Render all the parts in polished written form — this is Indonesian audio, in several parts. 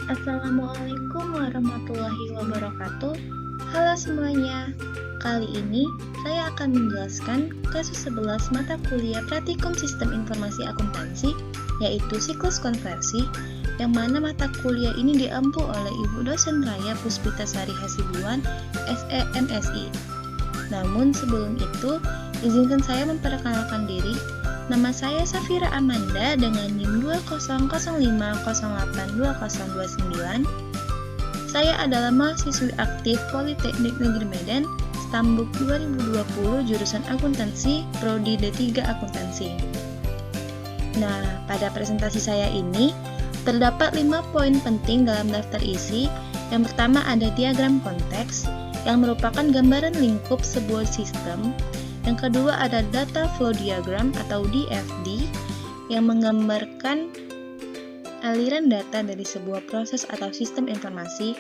Assalamualaikum warahmatullahi wabarakatuh. Halo semuanya. Kali ini saya akan menjelaskan kasus 11 mata kuliah Praktikum Sistem Informasi Akuntansi, yaitu siklus konversi, yang mana mata kuliah ini diampu oleh Ibu Dosen Raya Puspita Sari Hasibuan, SEMSI. Namun sebelum itu, izinkan saya memperkenalkan diri. Nama saya Safira Amanda dengan NIM 20050820029. Saya adalah mahasiswi aktif Politeknik Negeri Medan, Stambuk 2020 jurusan akuntansi, prodi D3 akuntansi. Nah, pada presentasi saya ini terdapat 5 poin penting dalam daftar isi. Yang pertama ada diagram konteks yang merupakan gambaran lingkup sebuah sistem. Yang kedua ada data flow diagram atau DFD yang menggambarkan aliran data dari sebuah proses atau sistem informasi.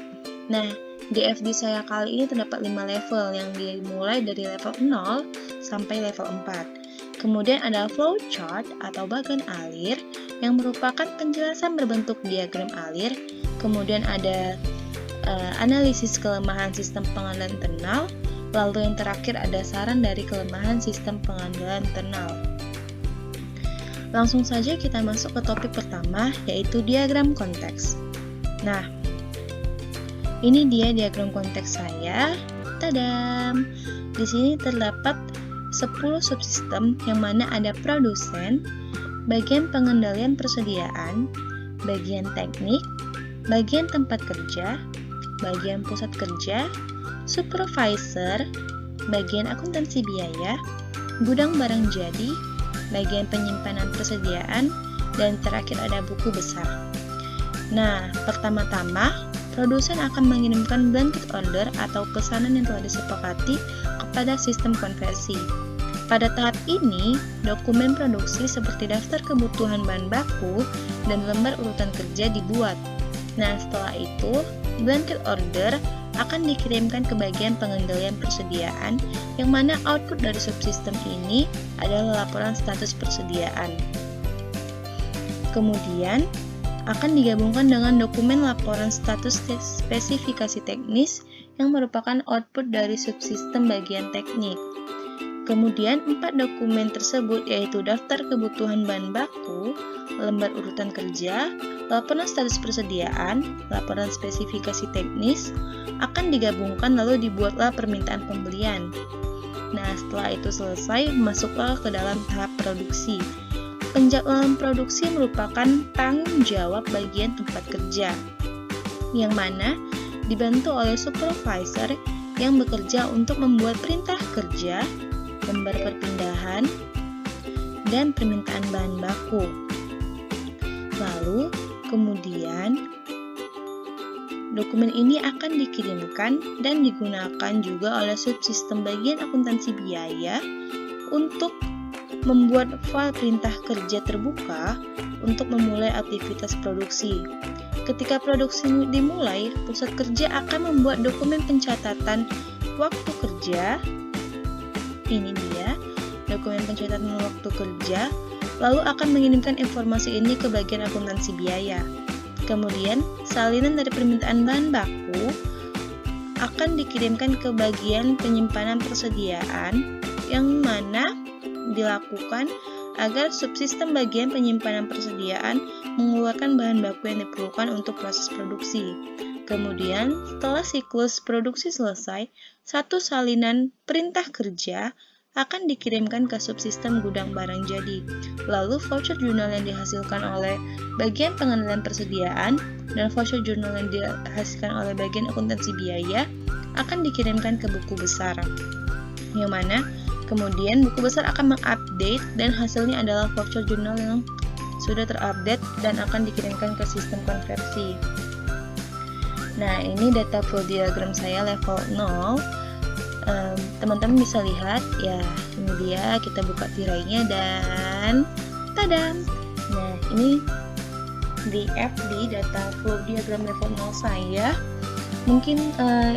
Nah, DFD saya kali ini terdapat 5 level yang dimulai dari level 0 sampai level 4. Kemudian ada flow chart atau bagan alir yang merupakan penjelasan berbentuk diagram alir. Kemudian ada analisis kelemahan sistem pengendalian internal. Lalu yang terakhir ada saran dari kelemahan sistem pengendalian internal. Langsung saja kita masuk ke topik pertama, yaitu diagram konteks. Nah, ini dia diagram konteks saya. Tadam! Di sini terdapat 10 subsistem yang mana ada produsen, bagian pengendalian persediaan, bagian teknik, bagian tempat kerja, bagian pusat kerja, supervisor, bagian akuntansi biaya, gudang barang jadi, bagian penyimpanan persediaan, dan terakhir ada buku besar. Nah, pertama-tama, produsen akan mengirimkan blanket order atau pesanan yang telah disepakati kepada sistem konversi. Pada tahap ini, dokumen produksi seperti daftar kebutuhan bahan baku dan lembar urutan kerja dibuat. Nah, setelah itu, blanket order akan dikirimkan ke bagian pengendalian persediaan, yang mana output dari subsistem ini adalah laporan status persediaan. Kemudian, akan digabungkan dengan dokumen laporan status spesifikasi teknis yang merupakan output dari subsistem bagian teknik. Kemudian, 4 dokumen tersebut yaitu daftar kebutuhan bahan baku, lembar urutan kerja, laporan status persediaan, laporan spesifikasi teknis, akan digabungkan lalu dibuatlah permintaan pembelian. Nah, setelah itu selesai, masuklah ke dalam tahap produksi. Penjadwalan produksi merupakan tanggung jawab bagian tempat kerja, yang mana dibantu oleh supervisor yang bekerja untuk membuat perintah kerja, lembar perpindahan, dan permintaan bahan baku. Lalu, kemudian dokumen ini akan dikirimkan dan digunakan juga oleh subsistem bagian akuntansi biaya untuk membuat file perintah kerja terbuka untuk memulai aktivitas produksi. Ketika produksi dimulai, pusat kerja akan membuat dokumen pencatatan waktu kerja. Ini dia, dokumen pencatatan waktu kerja, lalu akan mengirimkan informasi ini ke bagian akuntansi biaya. Kemudian, salinan dari permintaan bahan baku akan dikirimkan ke bagian penyimpanan persediaan, yang mana dilakukan agar subsistem bagian penyimpanan persediaan mengeluarkan bahan baku yang diperlukan untuk proses produksi. Kemudian, setelah siklus produksi selesai, satu salinan perintah kerja akan dikirimkan ke subsistem gudang barang jadi. Lalu, voucher jurnal yang dihasilkan oleh bagian pengendalian persediaan dan voucher jurnal yang dihasilkan oleh bagian akuntansi biaya akan dikirimkan ke buku besar. Yang mana, kemudian buku besar akan mengupdate dan hasilnya adalah voucher jurnal yang sudah terupdate dan akan dikirimkan ke sistem konversi. Nah, ini data flow diagram saya level 0. Teman-teman bisa lihat, ya ini dia, kita buka tirainya dan tadam! Nah, ini DFD, data flow diagram level 0 saya. Mungkin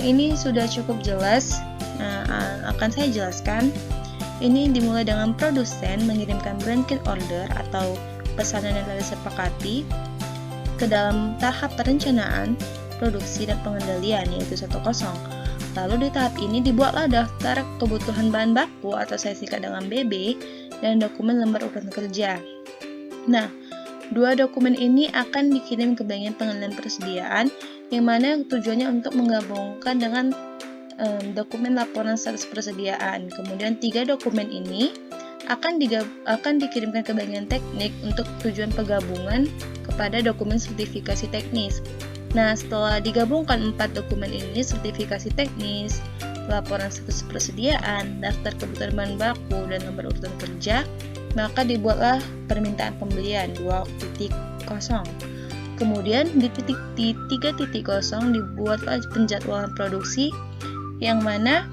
ini sudah cukup jelas, akan saya jelaskan. Ini dimulai dengan produsen mengirimkan blanket order atau pesanan yang telah disepakati. ke dalam tahap perencanaan, produksi, dan pengendalian, yaitu 10. Lalu di tahap ini dibuatlah daftar kebutuhan bahan baku atau saya singkat dengan BB dan dokumen lembar urutan kerja. Nah, dua dokumen ini akan dikirim ke bagian pengendalian persediaan yang mana tujuannya untuk menggabungkan dengan dokumen laporan status persediaan. Kemudian 3 dokumen ini akan dikirimkan ke bagian teknik untuk tujuan penggabungan kepada dokumen sertifikasi teknis. Nah, setelah digabungkan 4 dokumen ini, sertifikasi teknis, laporan status persediaan, daftar kebutuhan bahan baku, dan lembar urutan kerja, maka dibuatlah permintaan pembelian 2.0. Kemudian di 3.0 dibuatlah penjadwalan produksi, yang mana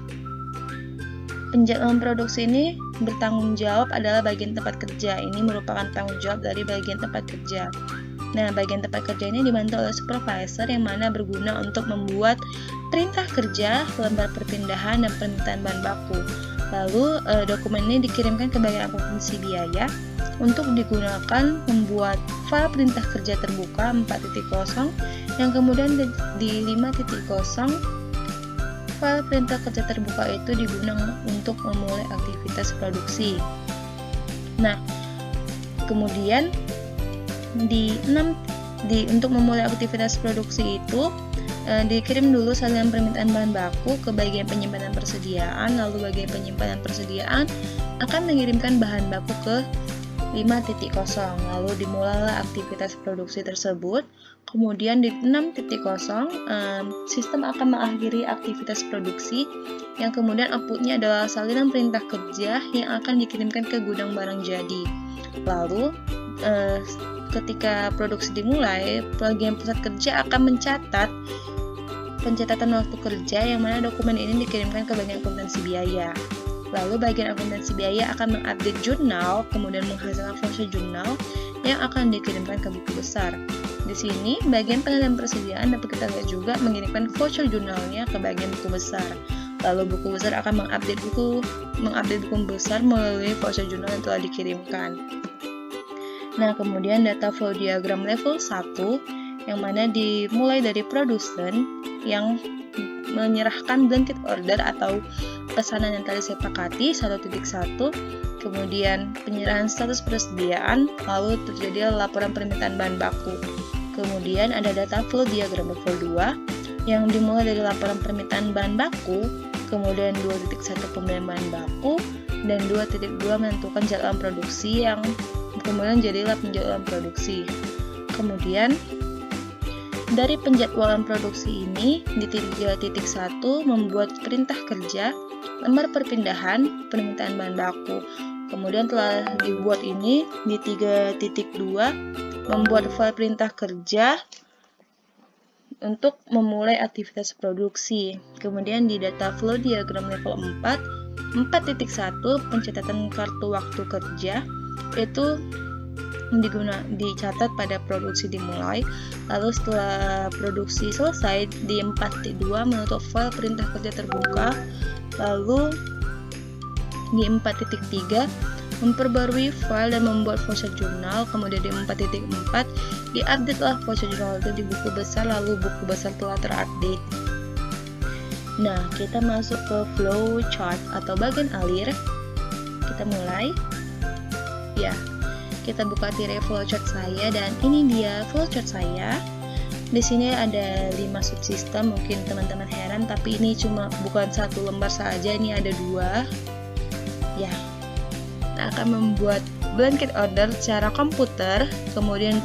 penjadwalan produksi ini bertanggung jawab adalah bagian tempat kerja. Ini merupakan tanggung jawab dari bagian tempat kerja. Nah, bagian tempat kerja ini dibantu oleh supervisor yang mana berguna untuk membuat perintah kerja, lembar perpindahan, dan permintaan bahan baku. Lalu, dokumen ini dikirimkan ke bagian akuntansi biaya untuk digunakan membuat file perintah kerja terbuka 4.0 yang kemudian di 5.0 file perintah kerja terbuka itu digunakan untuk memulai aktivitas produksi. Nah, kemudian untuk memulai aktivitas produksi itu dikirim dulu salinan permintaan bahan baku ke bagian penyimpanan persediaan, lalu bagian penyimpanan persediaan akan mengirimkan bahan baku ke 5.0, lalu dimulailah aktivitas produksi tersebut. Kemudian di 6.0 sistem akan mengakhiri aktivitas produksi yang kemudian outputnya adalah salinan perintah kerja yang akan dikirimkan ke gudang barang jadi. Lalu ketika produksi dimulai, bagian pusat kerja akan mencatat pencatatan waktu kerja yang mana dokumen ini dikirimkan ke bagian akuntansi biaya. Lalu bagian akuntansi biaya akan mengupdate jurnal, kemudian menghasilkan voucher jurnal yang akan dikirimkan ke buku besar. Di sini, bagian pengendalian persediaan dapat kita lihat juga mengirimkan voucher jurnalnya ke bagian buku besar. Lalu buku besar akan mengupdate buku besar melalui voucher jurnal yang telah dikirimkan. Nah, kemudian data flow diagram level 1 yang mana dimulai dari produsen yang menyerahkan blanket order atau pesanan yang tadi saya sepakati 1.1, kemudian penyerahan status persediaan, lalu terjadi laporan permintaan bahan baku. Kemudian ada data flow diagram level 2 yang dimulai dari laporan permintaan bahan baku, kemudian 2.1 pembelian bahan baku, dan 2.2 menentukan jadwal produksi yang kemudian jadilah penjadwalan produksi. Kemudian dari penjadwalan produksi ini di 3.1 membuat perintah kerja, lembar perpindahan, permintaan bahan baku. Kemudian telah dibuat ini di 3.2 membuat file perintah kerja untuk memulai aktivitas produksi. Kemudian di data flow diagram level 4, 4.1 pencatatan kartu waktu kerja itu dicatat pada produksi dimulai. Lalu setelah produksi selesai di 4.2 menutup file perintah kerja terbuka. Lalu di 4.3 memperbarui file dan membuat voucher jurnal. Kemudian di 4.4 diupdate lah voucher jurnal itu di buku besar, lalu buku besar telah terupdate. Nah, kita masuk ke flow chart atau bagian alir. Kita mulai. Ya, kita buka tirai flowchart saya dan ini dia flowchart saya. Di sini ada 5 subsistem, mungkin teman-teman heran tapi ini cuma bukan satu lembar saja, ini ada 2. Ya. Nah, akan membuat blanket order secara komputer, kemudian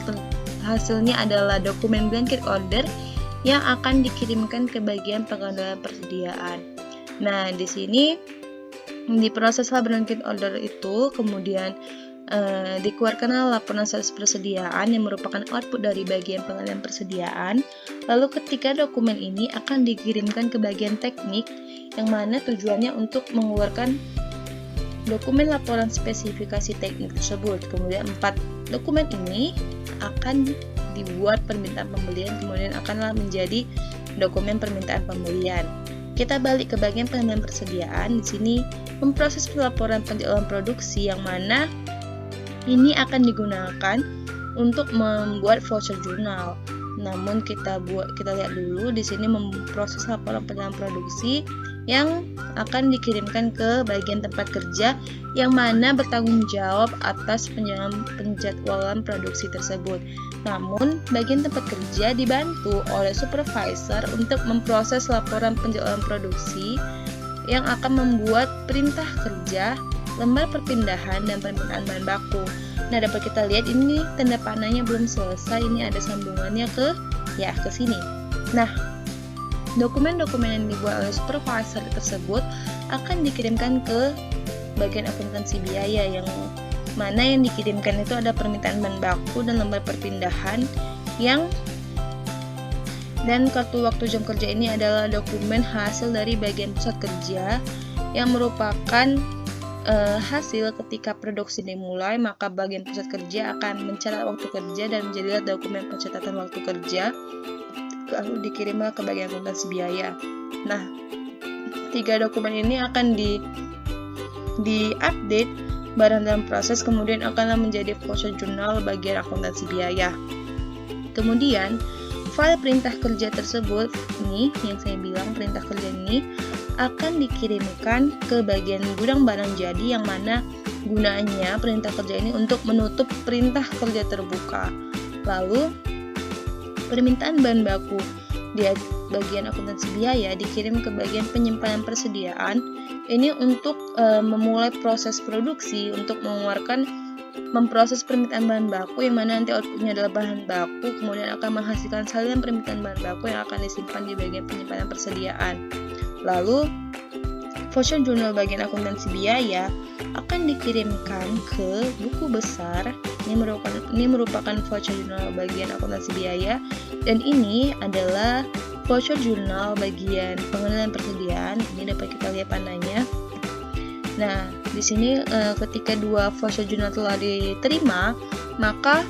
hasilnya adalah dokumen blanket order yang akan dikirimkan ke bagian pengendalian persediaan. Nah, di sini diproseslah blanket order itu, kemudian dikeluarkanlah laporan status persediaan yang merupakan output dari bagian pengendalian persediaan. Lalu ketika dokumen ini akan dikirimkan ke bagian teknik yang mana tujuannya untuk mengeluarkan dokumen laporan spesifikasi teknik tersebut. Kemudian 4 dokumen ini akan dibuat permintaan pembelian, kemudian akanlah menjadi dokumen permintaan pembelian. Kita balik ke bagian pengendalian persediaan. Di sini memproses pelaporan penjadwalan produksi yang mana ini akan digunakan untuk membuat voucher jurnal. Namun kita lihat dulu di sini memproses laporan penilaian produksi yang akan dikirimkan ke bagian tempat kerja yang mana bertanggung jawab atas penjadwalan produksi tersebut. Namun, bagian tempat kerja dibantu oleh supervisor untuk memproses laporan penjadwalan produksi yang akan membuat perintah kerja, lembar perpindahan, dan permintaan bahan baku. Nah, dapat kita lihat ini tanda panahnya belum selesai, ini ada sambungannya ke sini. Nah, dokumen-dokumen yang dibuat oleh supervisor tersebut akan dikirimkan ke bagian akuntansi biaya, yang mana yang dikirimkan itu ada permintaan bahan baku dan lembar perpindahan dan kartu waktu jam kerja. Ini adalah dokumen hasil dari bagian pusat kerja yang merupakan hasil ketika produksi dimulai, maka bagian pusat kerja akan mencatat waktu kerja dan menjadilah dokumen pencatatan waktu kerja, lalu dikirimlah ke bagian akuntansi biaya. Nah, 3 dokumen ini akan di-update barang dalam proses, kemudian akan menjadi voucher jurnal bagian akuntansi biaya. Kemudian, file perintah kerja tersebut, ini yang saya bilang perintah kerja ini akan dikirimkan ke bagian gudang barang jadi, yang mana gunanya perintah kerja ini untuk menutup perintah kerja terbuka. Lalu permintaan bahan baku di bagian akuntansi biaya dikirim ke bagian penyimpanan persediaan. Ini untuk memulai proses produksi untuk memproses permintaan bahan baku, yang mana nanti outputnya adalah bahan baku, kemudian akan menghasilkan salinan permintaan bahan baku yang akan disimpan di bagian penyimpanan persediaan. Lalu, voucher jurnal bagian akuntansi biaya akan dikirimkan ke buku besar. Ini merupakan voucher jurnal bagian akuntansi biaya, dan ini adalah voucher jurnal bagian pengenalan persediaan. Ini dapat kita lihat panahnya. Nah, di sini ketika 2 voucher jurnal telah diterima, maka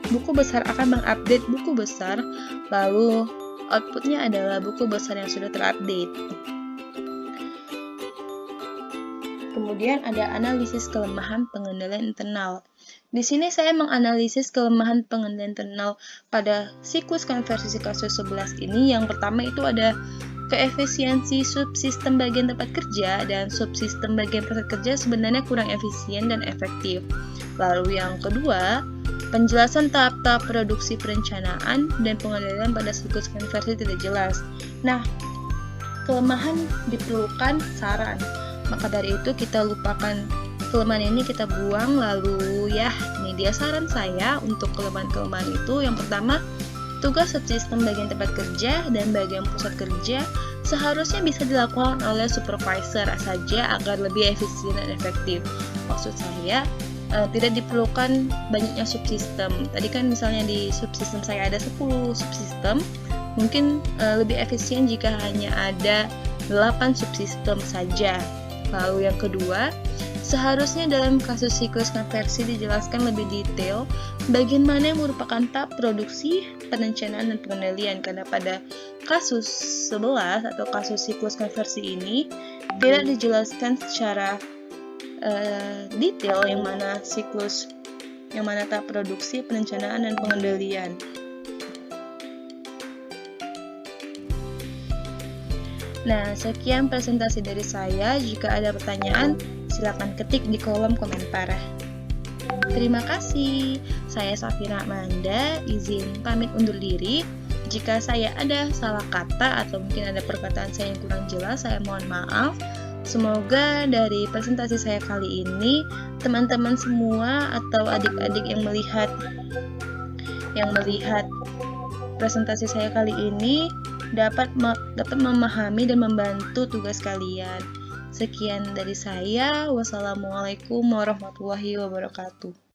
buku besar akan mengupdate buku besar, lalu outputnya adalah buku besar yang sudah terupdate. Kemudian ada analisis kelemahan pengendalian internal. Di sini saya menganalisis kelemahan pengendalian internal pada siklus konversi kasus 11 ini. Yang pertama itu ada keefisiensi subsistem bagian tempat kerja dan subsistem bagian pusat kerja sebenarnya kurang efisien dan efektif. Lalu yang kedua, penjelasan tahap-tahap produksi perencanaan dan pengendalian pada siklus konversi tidak jelas. Nah, kelemahan diperlukan saran. Maka dari itu kita lupakan kelemahan ini, kita buang. Lalu ini dia saran saya untuk kelemahan-kelemahan itu. Yang pertama, tugas subsistem bagian tempat kerja dan bagian pusat kerja seharusnya bisa dilakukan oleh supervisor saja agar lebih efisien dan efektif. Maksud saya, tidak diperlukan banyaknya subsistem. Tadi kan misalnya di subsistem saya ada 10 subsistem, mungkin lebih efisien jika hanya ada 8 subsistem saja. Lalu yang kedua, seharusnya dalam kasus siklus konversi dijelaskan lebih detail bagian mana yang merupakan tahap produksi, perencanaan, dan pengendalian, karena pada kasus 11 atau kasus siklus konversi ini tidak dijelaskan secara detail yang mana tahap produksi, perencanaan, dan pengendalian. Nah, sekian presentasi dari saya. Jika ada pertanyaan, silakan ketik di kolom komentar. Terima kasih. Saya Safira Amanda, izin pamit undur diri. Jika saya ada salah kata atau mungkin ada perkataan saya yang kurang jelas, saya mohon maaf. Semoga dari presentasi saya kali ini, teman-teman semua atau adik-adik yang melihat presentasi saya kali ini dapat memahami dan membantu tugas kalian. Sekian dari saya. Wassalamualaikum warahmatullahi wabarakatuh.